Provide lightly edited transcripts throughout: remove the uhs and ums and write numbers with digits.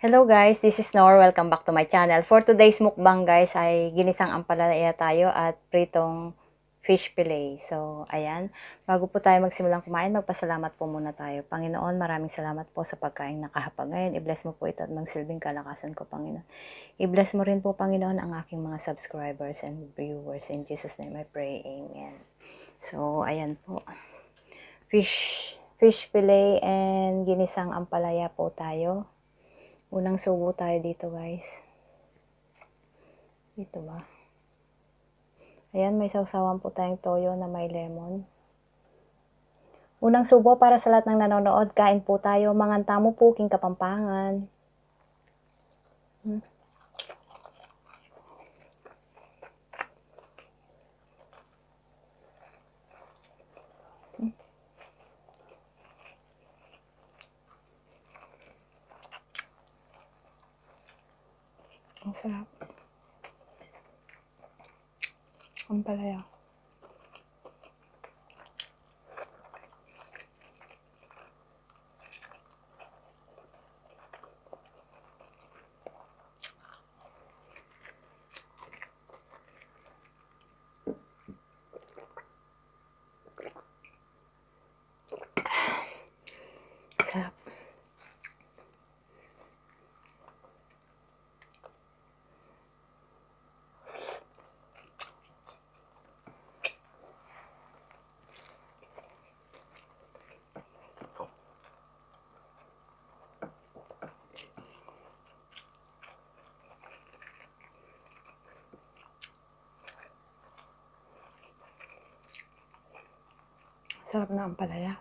Hello guys, this is Nor. Welcome back to my channel. For today's mukbang guys ay ginisang ampalaya tayo at pritong fish fillet. So, ayan. Bago po tayo magsimulang kumain, magpasalamat po muna tayo. Panginoon, maraming salamat po sa pagkain nakahapag ngayon. I-bless mo po ito at magsilbing kalakasan ko, Panginoon. I-bless mo rin po, Panginoon, ang aking mga subscribers and viewers. In Jesus' name I pray. Amen. So, ayan po. Fish fillet and ginisang ampalaya po tayo. Unang subo tayo dito guys. Dito ba? Ayan, may sausawan po tayong toyo na may lemon. Unang subo para sa lahat ng nanonood. Kain po tayo. Manganta mo po, king Kapampangan. Ang sarap. Ang palaya. Sarap. Sarap na ang palaya.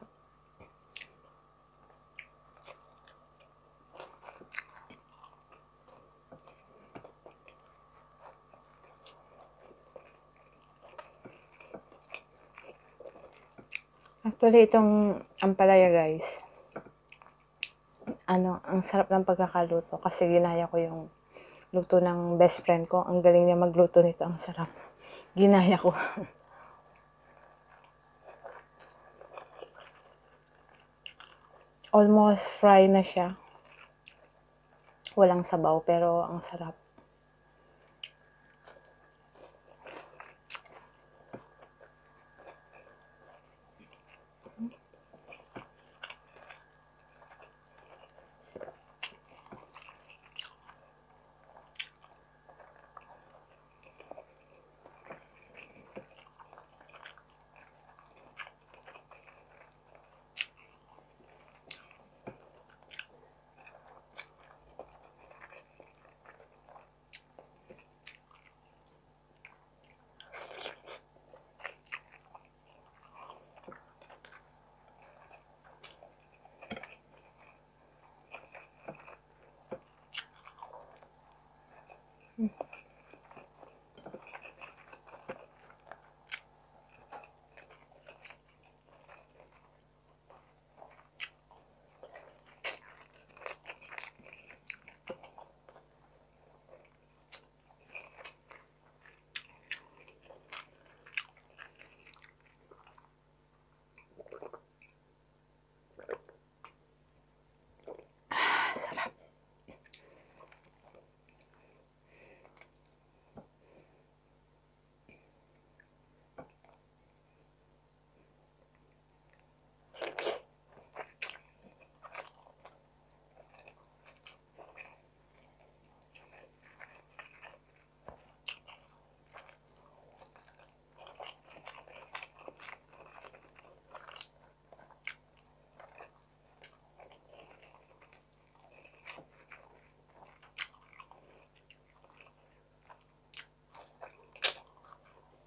Actually, itong ampalaya guys, ang sarap ng pagkakaluto kasi ginaya ko yung luto ng best friend ko. Ang galing niya magluto nito, ang sarap. Ginaya ko. Almost fry na siya. Walang sabaw pero ang sarap.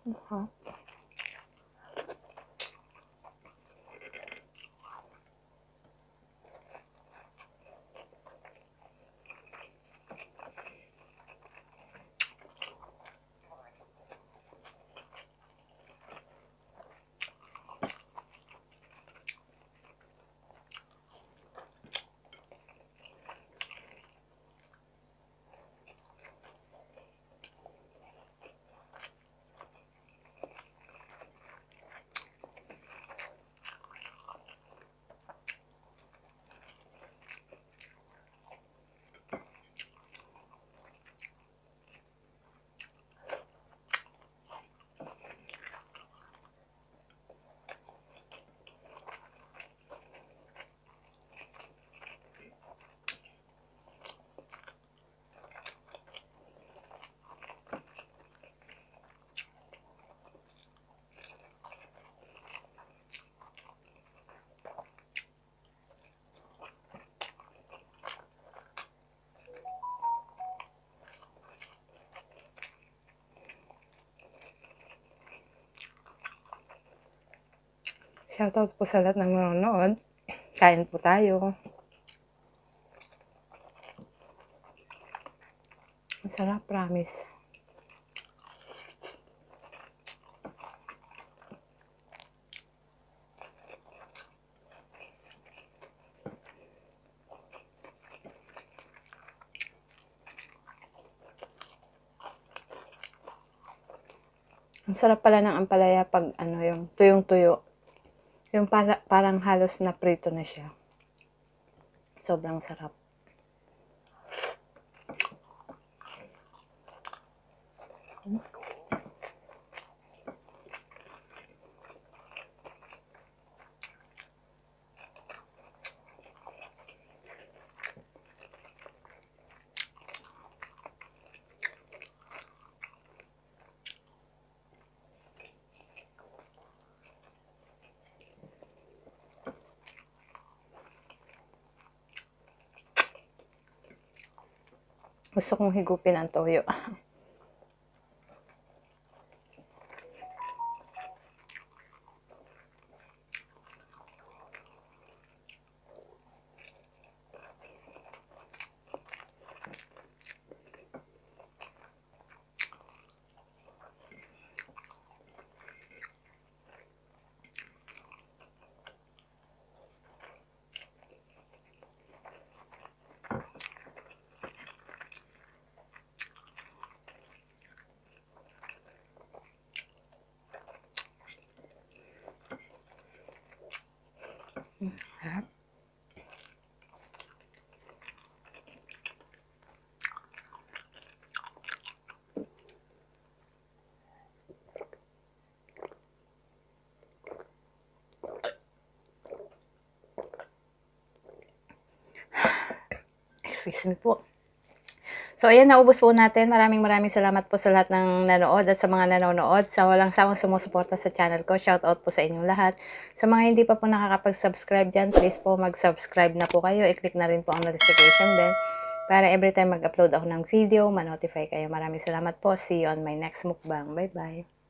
Sarap. Shoutout po sa lahat ng nanonood. Kain po tayo. Ang sarap, promise. Ang sarap pala ng ampalaya pag ano yung tuyong-tuyo. Yung parang halos na prito na siya. Sobrang sarap. Gusto kong higupin ang toyo. Sarap. Excuse me po. So, ayan, naubos po natin. Maraming salamat po sa lahat ng nanood at sa mga nanonood. Sa walang sawang sumusuporta sa channel ko. Shoutout po sa inyong lahat. Sa mga hindi pa po nakakapag-subscribe dyan, please po mag-subscribe na po kayo. I-click na rin po ang notification bell para every time mag-upload ako ng video, ma-notify kayo. Maraming salamat po. See you on my next mukbang. Bye-bye.